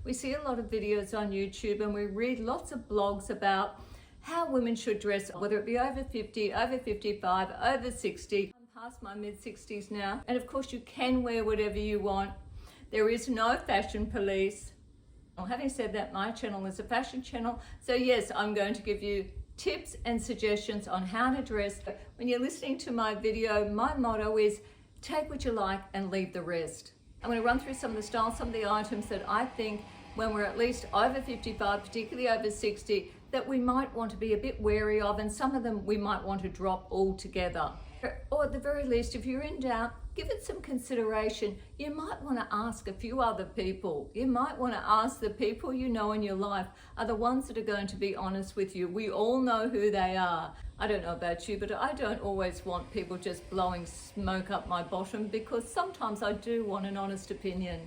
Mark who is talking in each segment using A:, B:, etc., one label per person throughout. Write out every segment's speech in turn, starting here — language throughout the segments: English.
A: We see a lot of videos on YouTube and we read lots of blogs about how women should dress, whether it be over 50, over 55, over 60. I'm past my mid-60s now. And of course you can wear whatever you want. There is no fashion police. Well, having said that, my channel is a fashion channel. So yes, I'm going to give you tips and suggestions on how to dress. When you're listening to my video, my motto is take what you like and leave the rest. I'm going to run through some of the styles, some of the items that I think when we're at least over 55, particularly over 60, that we might want to be a bit wary of, and some of them we might want to drop altogether. Or at the very least, if you're in doubt, give it some consideration. You might want to ask a few other people. You might want to ask the people you know in your life are the ones that are going to be honest with you. We all know who they are. I don't know about you, but I don't always want people just blowing smoke up my bottom, because sometimes I do want an honest opinion.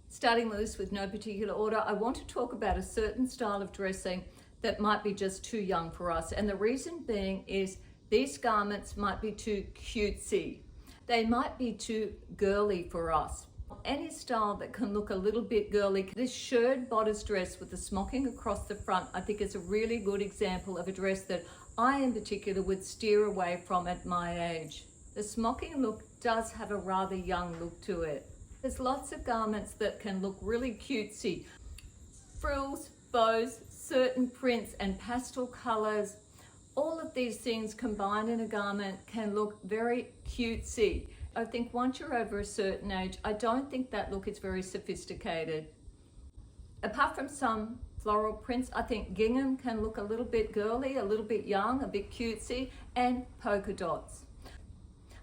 A: Starting the list with no particular order, I want to talk about a certain style of dressing that might be just too young for us. And the reason being is these garments might be too cutesy. They might be too girly for us. Any style that can look a little bit girly. This shirred bodice dress with the smocking across the front, I think is a really good example of a dress that I in particular would steer away from at my age. The smocking look does have a rather young look to it. There's lots of garments that can look really cutesy. Frills, bows, certain prints and pastel colors. All of these things combined in a garment can look very cutesy. I think once you're over a certain age, I don't think that look is very sophisticated. Apart from some floral prints, I think gingham can look a little bit girly, a little bit young, a bit cutesy, and polka dots.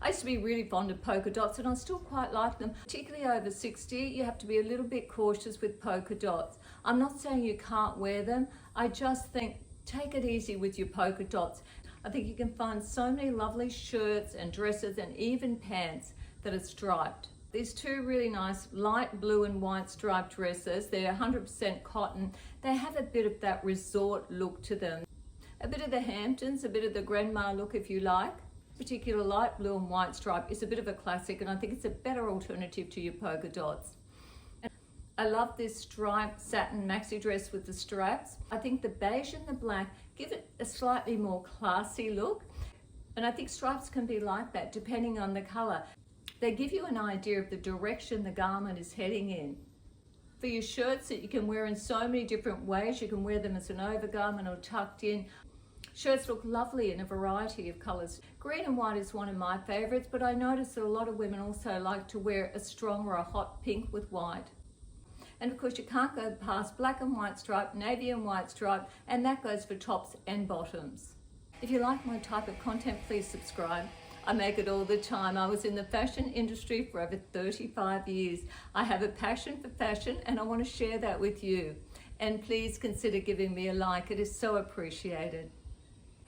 A: I used to be really fond of polka dots and I still quite like them. Particularly over 60, you have to be a little bit cautious with polka dots. I'm not saying you can't wear them. I just think take it easy with your polka dots. I think you can find so many lovely shirts and dresses and even pants that are striped. These two really nice light blue and white striped dresses, they're 100% cotton. They have a bit of that resort look to them. A bit of the Hamptons, a bit of the grandma look if you like. Particular light blue and white stripe is a bit of a classic, and I think it's a better alternative to your polka dots. And I love this striped satin maxi dress with the straps. I think the beige and the black give it a slightly more classy look, and I think stripes can be like that depending on the color. They give you an idea of the direction the garment is heading in. For your shirts that you can wear in so many different ways, you can wear them as an overgarment or tucked in. Shirts look lovely in a variety of colors. Green and white is one of my favorites, but I notice that a lot of women also like to wear a strong or a hot pink with white. And of course you can't go past black and white stripe, navy and white stripe, and that goes for tops and bottoms. If you like my type of content, please subscribe. I make it all the time. I was in the fashion industry for over 35 years. I have a passion for fashion and I want to share that with you. And please consider giving me a like. It is so appreciated.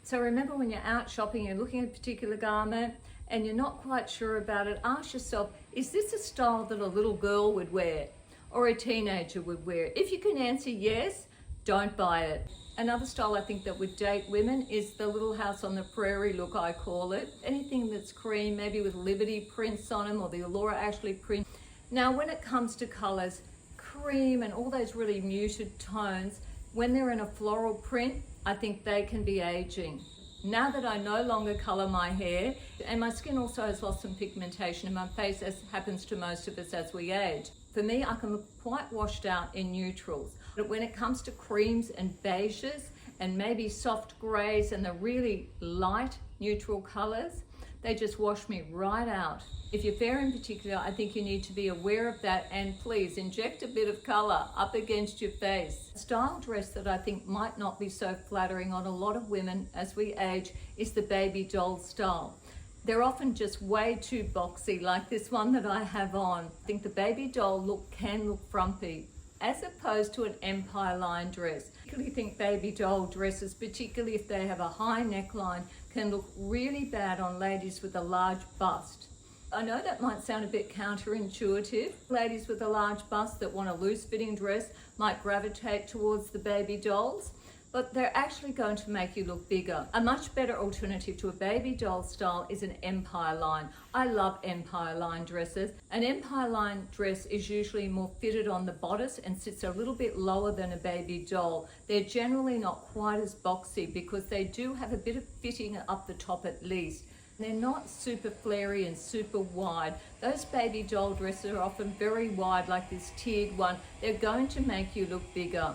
A: So remember, when you're out shopping, you're looking at a particular garment and you're not quite sure about it, ask yourself, is this a style that a little girl would wear or a teenager would wear? If you can answer yes, don't buy it. Another style I think that would date women is the Little House on the Prairie look, I call it. Anything that's cream, maybe with Liberty prints on them or the Laura Ashley print. Now when it comes to colors, cream and all those really muted tones, when they're in a floral print, I think they can be aging. Now that I no longer color my hair, and my skin also has lost some pigmentation in my face, as happens to most of us as we age. For me, I can look quite washed out in neutrals. But when it comes to creams and beiges and maybe soft grays and the really light neutral colors, they just wash me right out. If you're fair in particular, I think you need to be aware of that, and please inject a bit of color up against your face. A style dress that I think might not be so flattering on a lot of women as we age is the baby doll style. They're often just way too boxy, like this one that I have on. I think the baby doll look can look frumpy, as opposed to an empire line dress. I particularly think baby doll dresses, particularly if they have a high neckline, can look really bad on ladies with a large bust. I know that might sound a bit counterintuitive. Ladies with a large bust that want a loose fitting dress might gravitate towards the baby dolls. but they're actually going to make you look bigger. A much better alternative to a baby doll style is an empire line. I love empire line dresses. An empire line dress is usually more fitted on the bodice and sits a little bit lower than a baby doll. They're generally not quite as boxy because they do have a bit of fitting up the top at least. They're not super flary and super wide. Those baby doll dresses are often very wide, like this tiered one. They're going to make you look bigger.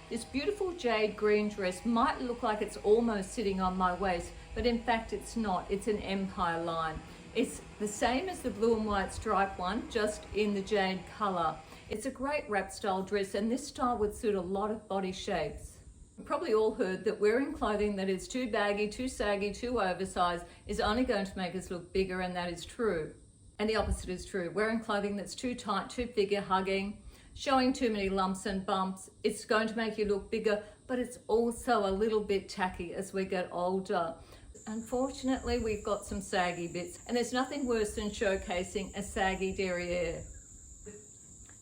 A: This beautiful jade green dress might look like it's almost sitting on my waist, but in fact it's not. It's an empire line. It's the same as the blue and white stripe one, just in the jade color. It's a great wrap style dress, and this style would suit a lot of body shapes. You've probably all heard that wearing clothing that is too baggy, too saggy, too oversized is only going to make us look bigger, and that is true. And the opposite is true. Wearing clothing that's too tight, too figure hugging, showing too many lumps and bumps, it's going to make you look bigger, but it's also a little bit tacky as we get older. Unfortunately, we've got some saggy bits, and there's nothing worse than showcasing a saggy derriere.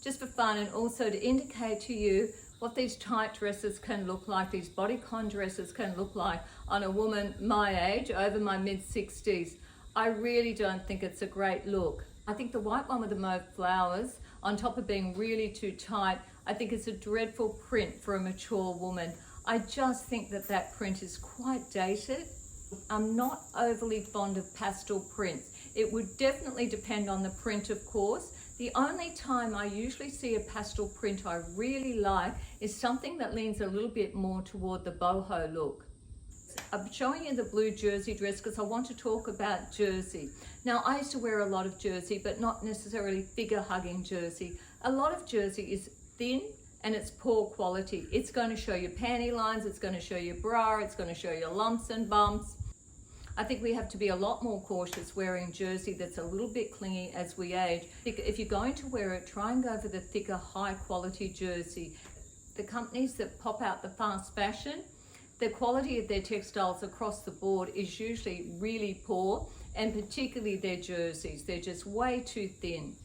A: Just for fun, and also to indicate to you what these tight dresses can look like, these bodycon dresses can look like on a woman my age, over my mid-60s. I really don't think it's a great look. I think the white one with the mauve flowers, on top of being really too tight, I think it's a dreadful print for a mature woman. I just think that that print is quite dated. I'm not overly fond of pastel prints. It would definitely depend on the print, of course. The only time I usually see a pastel print I really like is something that leans a little bit more toward the boho look. I'm showing you the blue jersey dress because I want to talk about jersey. Now, I used to wear a lot of jersey, but not necessarily figure hugging jersey. A lot of jersey is thin and it's poor quality. It's going to show you panty lines, it's going to show you bra, it's going to show you lumps and bumps. I think we have to be a lot more cautious wearing jersey that's a little bit clingy as we age. If you're going to wear it, try and go for the thicker, high quality jersey. The companies that pop out the fast fashion, the quality of their textiles across the board is usually really poor, and particularly their jerseys. They're just way too thin.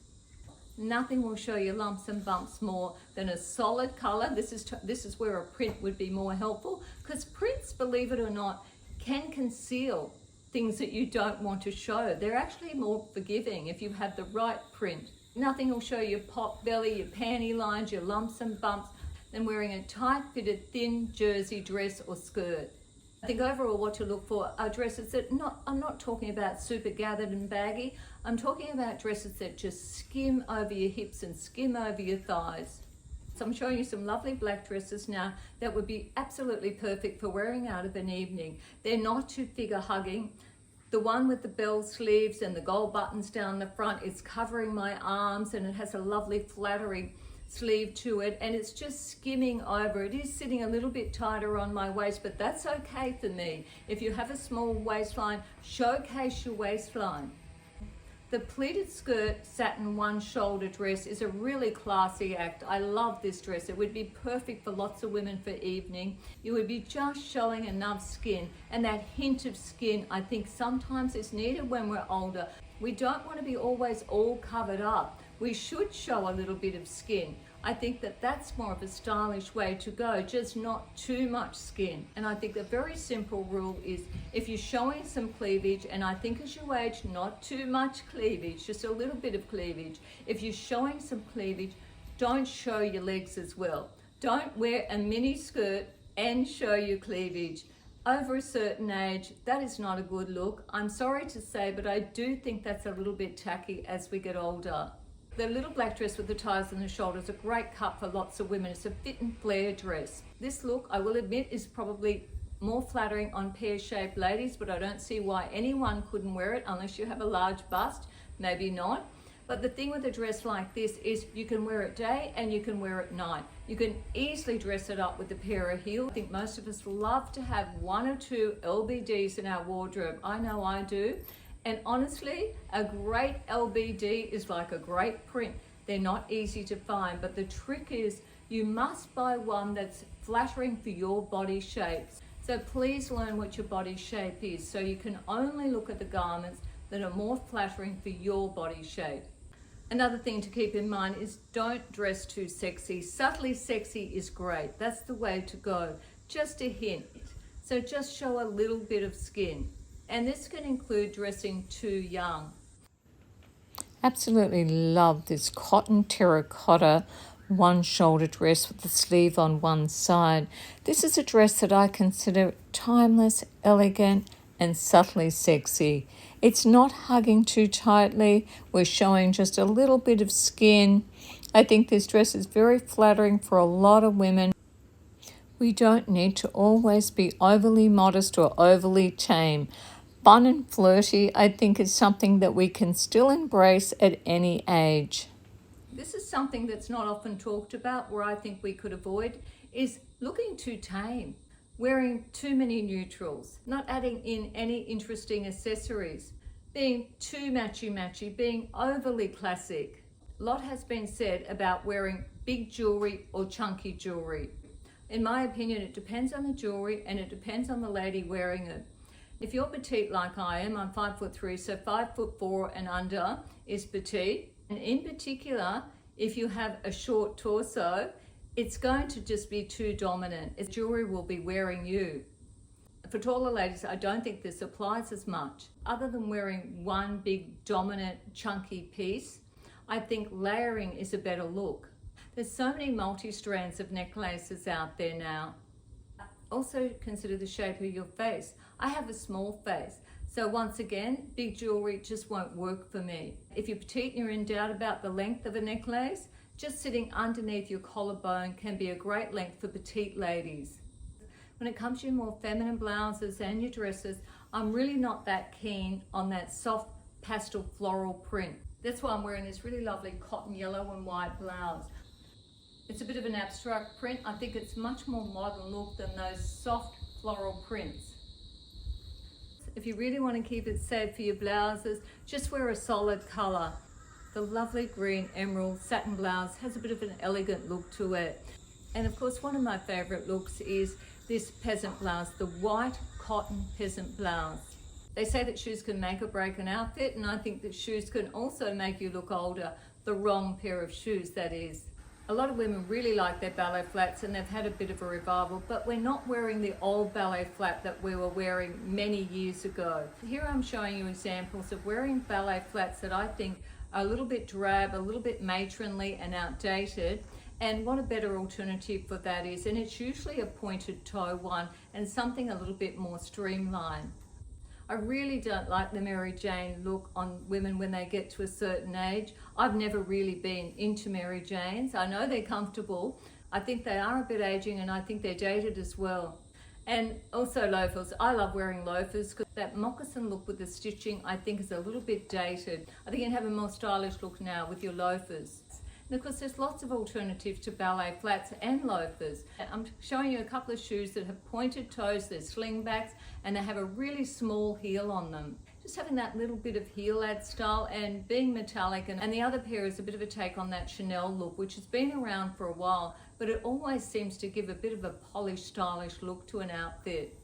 A: Nothing will show you lumps and bumps more than a solid color. This is where a print would be more helpful, because prints, believe it or not, can conceal things that you don't want to show. They're actually more forgiving if you have the right print. Nothing will show your pot belly, your panty lines, your lumps and bumps than wearing a tight fitted thin jersey dress or skirt. I think overall what to look for are dresses that I'm not talking about super gathered and baggy. I'm talking about dresses that just skim over your hips and skim over your thighs. So I'm showing you some lovely black dresses now that would be absolutely perfect for wearing out of an evening. They're not too figure hugging. The one with the bell sleeves and the gold buttons down the front is covering my arms, and it has a lovely flattering sleeve to it, and it's just skimming over. It is sitting a little bit tighter on my waist, but that's okay for me. If you have a small waistline, showcase your waistline. The pleated skirt satin one shoulder dress is a really classy act. I love this dress. It would be perfect for lots of women for evening. You would be just showing enough skin, and that hint of skin I think sometimes is needed when we're older. We don't want to be always all covered up. We should show a little bit of skin. I think that that's more of a stylish way to go, just not too much skin. And I think a very simple rule is if you're showing some cleavage, and I think as you age, not too much cleavage, just a little bit of cleavage. If you're showing some cleavage, don't show your legs as well. Don't wear a mini skirt and show your cleavage. Over a certain age, that is not a good look. I'm sorry to say, but I do think that's a little bit tacky as we get older. The little black dress with the ties and the shoulders, a great cut for lots of women. It's a fit and flare dress. This look, I will admit, is probably more flattering on pear-shaped ladies, but I don't see why anyone couldn't wear it unless you have a large bust, maybe not. But the thing with a dress like this is you can wear it day and you can wear it night. You can easily dress it up with a pair of heels. I think most of us love to have one or two LBDs in our wardrobe. I know I do. And honestly, a great LBD is like a great print. They're not easy to find, but the trick is you must buy one that's flattering for your body shapes. So please learn what your body shape is so you can only look at the garments that are more flattering for your body shape. Another thing to keep in mind is don't dress too sexy. Subtly sexy is great. That's the way to go. just a hint. So just show a little bit of skin. And this can include dressing too young.
B: Absolutely love this cotton terracotta one shoulder dress with the sleeve on one side. This is a dress that I consider timeless, elegant, and subtly sexy. It's not hugging too tightly. We're showing just a little bit of skin. I think this dress is very flattering for a lot of women. We don't need to always be overly modest or overly tame. Fun and flirty, I think, is something that we can still embrace at any age.
A: This is something that's not often talked about, where I think we could avoid, is looking too tame, wearing too many neutrals, not adding in any interesting accessories, being too matchy-matchy, being overly classic. A lot has been said about wearing big jewelry or chunky jewelry. In my opinion, it depends on the jewelry and it depends on the lady wearing it. If you're petite like I am, I'm 5'3", so 5'4" and under is petite. And in particular, if you have a short torso, it's going to just be too dominant. Its jewelry will be wearing you. For taller ladies, I don't think this applies as much. Other than wearing one big dominant chunky piece, I think layering is a better look. There's so many multi-strands of necklaces out there now. Also consider the shape of your face. I have a small face, so once again, big jewelry just won't work for me. If you're petite and you're in doubt about the length of a necklace, just sitting underneath your collarbone can be a great length for petite ladies. When it comes to your more feminine blouses and your dresses, I'm really not that keen on that soft pastel floral print. That's why I'm wearing this really lovely cotton yellow and white blouse. It's a bit of an abstract print. I think it's much more modern look than those soft floral prints. If you really want to keep it safe for your blouses, just wear a solid colour. The lovely green emerald satin blouse has a bit of an elegant look to it. And of course, one of my favourite looks is this peasant blouse, the white cotton peasant blouse. They say that shoes can make or break an outfit, and I think that shoes can also make you look older. The wrong pair of shoes, that is. A lot of women really like their ballet flats and they've had a bit of a revival, but we're not wearing the old ballet flat that we were wearing many years ago. Here I'm showing you examples of wearing ballet flats that I think are a little bit drab, a little bit matronly and outdated. And what a better alternative for that is, and it's usually a pointed toe one and something a little bit more streamlined. I really don't like the Mary Jane look on women when they get to a certain age. I've never really been into Mary Janes. I know they're comfortable. I think they are a bit aging and I think they're dated as well. And also loafers. I love wearing loafers because that moccasin look with the stitching I think is a little bit dated. I think you can have a more stylish look now with your loafers. And of course, there's lots of alternatives to ballet flats and loafers. I'm showing you a couple of shoes that have pointed toes, they're slingbacks, and they have a really small heel on them. Just having that little bit of heel ad style and being metallic. And the other pair is a bit of a take on that Chanel look, which has been around for a while, but it always seems to give a bit of a polished, stylish look to an outfit.